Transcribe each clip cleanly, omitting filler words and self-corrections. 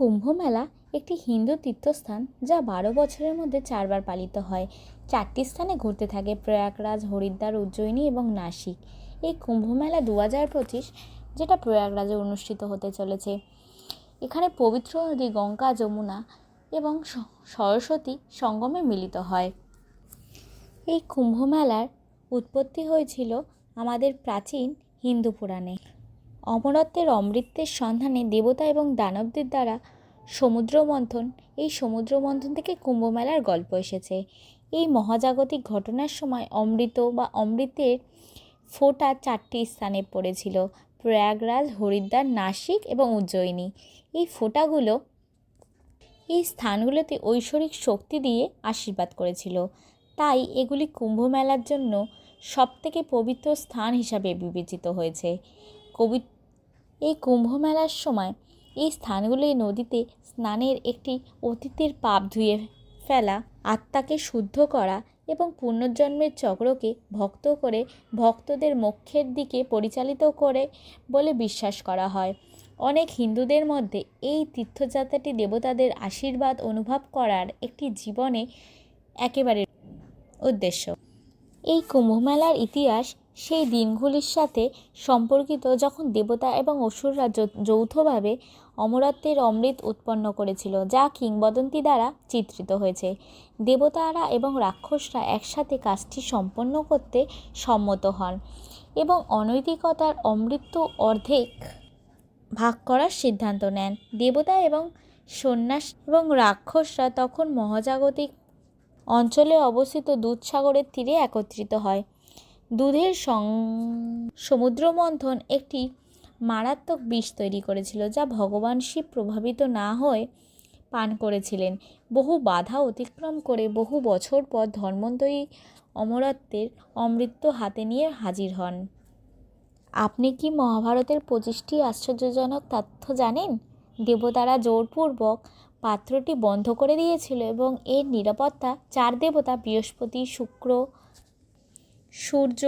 কুম্ভ মেলা একটি হিন্দু তীর্থস্থান যা 12 বছরের মধ্যে 4 বার পালিত হয়। 4টি স্থানে ঘুরতে থাকে: প্রয়াগরাজ, হরিদ্বার, উজ্জয়িনী এবং নাসিক। এই কুম্ভ মেলা 2025 যেটা প্রয়াগরাজে অনুষ্ঠিত হতে চলেছে। এখানে পবিত্র নদী গঙ্গা, যমুনা এবং সরস্বতী সঙ্গমে মিলিত হয়। এই কুম্ভ মেলার উৎপত্তি হয়েছিল আমাদের প্রাচীন হিন্দু পুরাণে। অমরত্বের অমৃতের সন্ধানে দেবতা এবং দানবদের দ্বারা সমুদ্র মন্থন, এই সমুদ্র মন্থন থেকে কুম্ভ মেলার গল্প এসেছে। এই মহাজাগতিক ঘটনার সময় অমৃত বা অমৃতের ফোঁটা 4টি স্থানে পড়েছিল: প্রয়াগরাজ, হরিদ্বার, নাসিক এবং উজ্জয়িনী। এই ফোঁটাগুলো এই স্থানগুলোতে ঐশ্বরিক শক্তি দিয়ে আশীর্বাদ করেছিল, তাই এগুলি কুম্ভ মেলার জন্য সবথেকে পবিত্র স্থান হিসাবে বিবেচিত হয়েছে। এই কুম্ভ মেলার সময় এই স্থানগুলি নদীতে স্নানের একটি অতীতের পাপ ধুয়ে ফেলা, আত্মাকে শুদ্ধ করা এবং পুনর্জন্মের চক্রকে ভক্ত করে ভক্তদের মোক্ষের দিকে পরিচালিত করে বলে বিশ্বাস করা হয়। অনেক হিন্দুদের মধ্যে এই তীর্থযাত্রাটি দেবতাদের আশীর্বাদ অনুভব করার একটি জীবনে একেবারে উদ্দেশ্য। এই কুম্ভমেলার ইতিহাস সেই দিনগুলির সাথে সম্পর্কিত যখন দেবতা এবং অসুররা যৌথভাবে অমরত্বের অমৃত উৎপন্ন করেছিল, যা কিংবদন্তি দ্বারা চিত্রিত হয়েছে। দেবতারা এবং রাক্ষসরা একসাথে কাজটি সম্পন্ন করতে সম্মত হন এবং অনৈতিকতার অমৃত অর্ধেক ভাগ করার সিদ্ধান্ত নেন। দেবতা এবং সন্ন্যাস এবং রাক্ষসরা তখন মহাজাগতিক অঞ্চলে অবস্থিত দুধসাগরের তীরে একত্রিত হয়। দুধের সমুদ্র মন্থন একটি মারাত্মক বিষ তৈরি করেছিল, যা ভগবান শিব প্রভাবিত না হয়ে পান করেছিলেন। বহু বাধা অতিক্রম করে বহু বছর পর ধর্মন্তরী অমরত্বের অমৃত হাতে নিয়ে হাজির হন। আপনি কি মহাভারতের 25টি আশ্চর্যজনক তথ্য জানেন? দেবতারা জোরপূর্বক পাত্রটি বন্ধ করে দিয়েছিল এবং এর নিরাপত্তা 4 দেবতা বৃহস্পতি, শুক্র, সূর্য,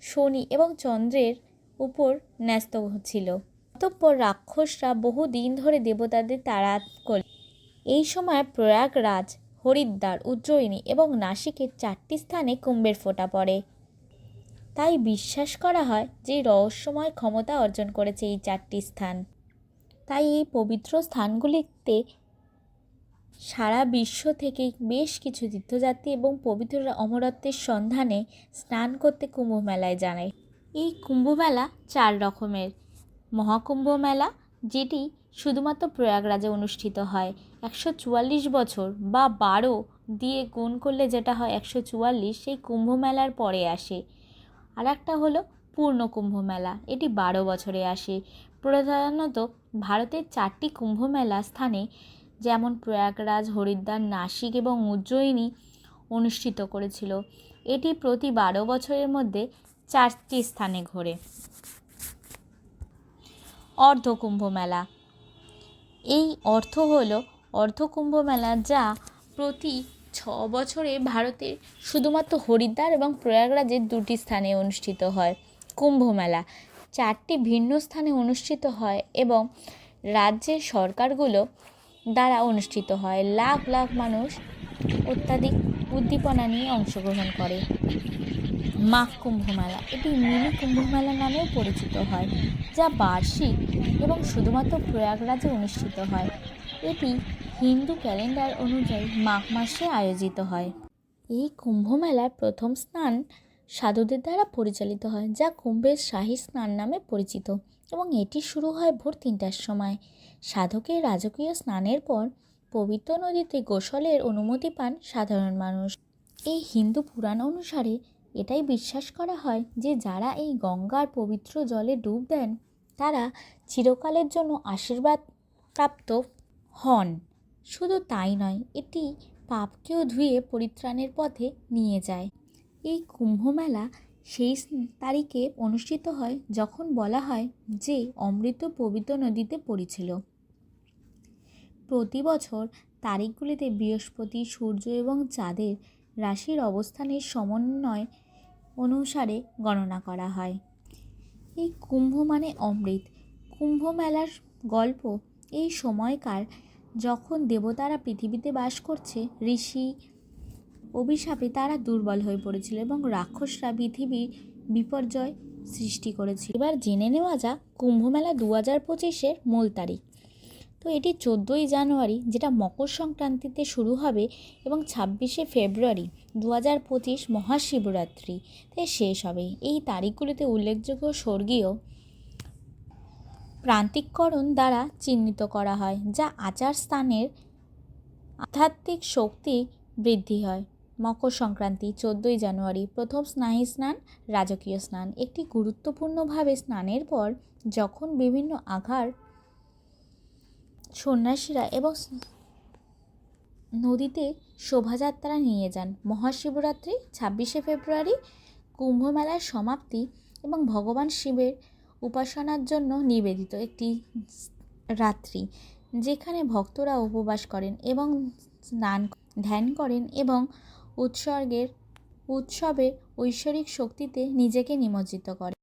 শনি এবং চন্দ্রের উপর ন্যস্ত ছিল। অতঃপর রাক্ষসরা বহু দিন ধরে দেবতাদের তাড়া করে। এই সময় প্রয়াগরাজ, হরিদ্বার, উজ্জয়িনী এবং নাসিকের 4টি স্থানে কুম্ভের ফোঁটা পড়ে। তাই বিশ্বাস করা হয় যে রহস্যময় ক্ষমতা অর্জন করেছে এই 4টি স্থান। তাই এই পবিত্র স্থানগুলিতে সারা বিশ্ব থেকে বেশ কিছু তীর্থযাত্রী এবং পবিত্ররা অমরত্বের সন্ধানে স্নান করতে কুম্ভ মেলায় যায়। এই কুম্ভ মেলা 4 রকমের: মহাকুম্ভ মেলা, যেটি শুধুমাত্র প্রয়াগরাজে অনুষ্ঠিত হয়, 144 বছর বা 12 দিয়ে গুণ করলে যেটা হয় 144, সেই কুম্ভ মেলার পরে আসে। আর একটা হলো পূর্ণ কুম্ভ মেলা, এটি 12 বছরে আসে। প্রধানত ভারতের 4টি কুম্ভ মেলা স্থানে যেমন প্রয়াগরাজ, হরিদ্বার, নাসিক এবং উজ্জয়িনী অনুষ্ঠিত করেছিল। এটি প্রতি 12 বছরের মধ্যে 4টি স্থানে ঘোরে। অর্ধকুম্ভ মেলা, এই অর্থ হলো অর্ধকুম্ভ মেলা, যা প্রতি 6 বছরে ভারতের শুধুমাত্র হরিদ্বার এবং প্রয়াগরাজের 2টি স্থানে অনুষ্ঠিত হয়। কুম্ভ মেলা 4টি ভিন্ন স্থানে অনুষ্ঠিত হয় এবং রাজ্যের সরকারগুলো দ্বারা অনুষ্ঠিত হয়। লাখ লাখ মানুষ অত্যাধিক উদ্দীপনা নিয়ে অংশগ্রহণ করে। মাঘ কুম্ভ মেলা, এটি মিনি কুম্ভ মেলা নামেও পরিচিত হয়, যা বার্ষিক এবং শুধুমাত্র প্রয়াগরাজে অনুষ্ঠিত হয়। এটি হিন্দু ক্যালেন্ডার অনুযায়ী মাঘ মাসে আয়োজিত হয়। এই কুম্ভ মেলার প্রথম স্নান সাধুদের দ্বারা পরিচালিত হয়, যা কুম্ভের শাহী স্নান নামে পরিচিত, এবং এটি শুরু হয় ভোর 3টার সময়। সাধকের রাজকীয় স্নানের পর পবিত্র নদীতে গোসলের অনুমতি পান সাধারণ মানুষ। এই হিন্দু পুরাণ অনুসারে এটাই বিশ্বাস করা হয় যে যারা এই গঙ্গার পবিত্র জলে ডুব দেন তারা চিরকালের জন্য আশীর্বাদ প্রাপ্ত হন। শুধু তাই নয়, এটি পাপকেও ধুয়ে পরিত্রাণের পথে নিয়ে যায়। এই কুম্ভ মেলা সেই তারিখে অনুষ্ঠিত হয় যখন বলা হয় যে অমৃত পবিত্র নদীতে পড়েছিল। প্রতি বছর তারিখগুলিতে বৃহস্পতি, সূর্য এবং চাঁদের রাশির অবস্থানের সমন্বয় অনুসারে গণনা করা হয়। এই কুম্ভ মানে অমৃত। কুম্ভ মেলার গল্প এই সময়কার যখন দেবতারা পৃথিবীতে বাস করছে, ঋষি অভিশাপে তারা দুর্বল হয়ে পড়েছিল এবং রাক্ষসরা পৃথিবীর বিপর্যয় সৃষ্টি করেছিল। এবার জেনে নেওয়া যাক কুম্ভমেলা 2025-এর মূল তারিখ। তো এটি 14ই জানুয়ারি, যেটা মকর সংক্রান্তিতে শুরু হবে, এবং 26শে ফেব্রুয়ারি 2025 মহাশিবরাত্রিতে শেষ হবে। এই তারিখগুলিতে উল্লেখযোগ্য স্বর্গীয় প্রান্তিককরণ দ্বারা চিহ্নিত করা হয়, যা আচার স্থানের আধ্যাত্মিক শক্তি বৃদ্ধি হয়। মকর সংক্রান্তি 14ই জানুয়ারি, প্রথম স্নায়ী স্নান, রাজকীয় স্নান। একটি গুরুত্বপূর্ণভাবে স্নানের পর যখন বিভিন্ন আঘার সন্ন্যাসীরা এবং নদীতে শোভাযাত্রা নিয়ে যান। মহাশিবরাত্রি 26শে ফেব্রুয়ারি, কুম্ভমেলার সমাপ্তি এবং ভগবান শিবের উপাসনার জন্য নিবেদিত একটি রাত্রি, যেখানে ভক্তরা উপবাস করেন এবং ধ্যান করেন এবং উৎসবের ঐশ্বরিক শক্তিতে নিজেকে নিমজ্জিত করেন।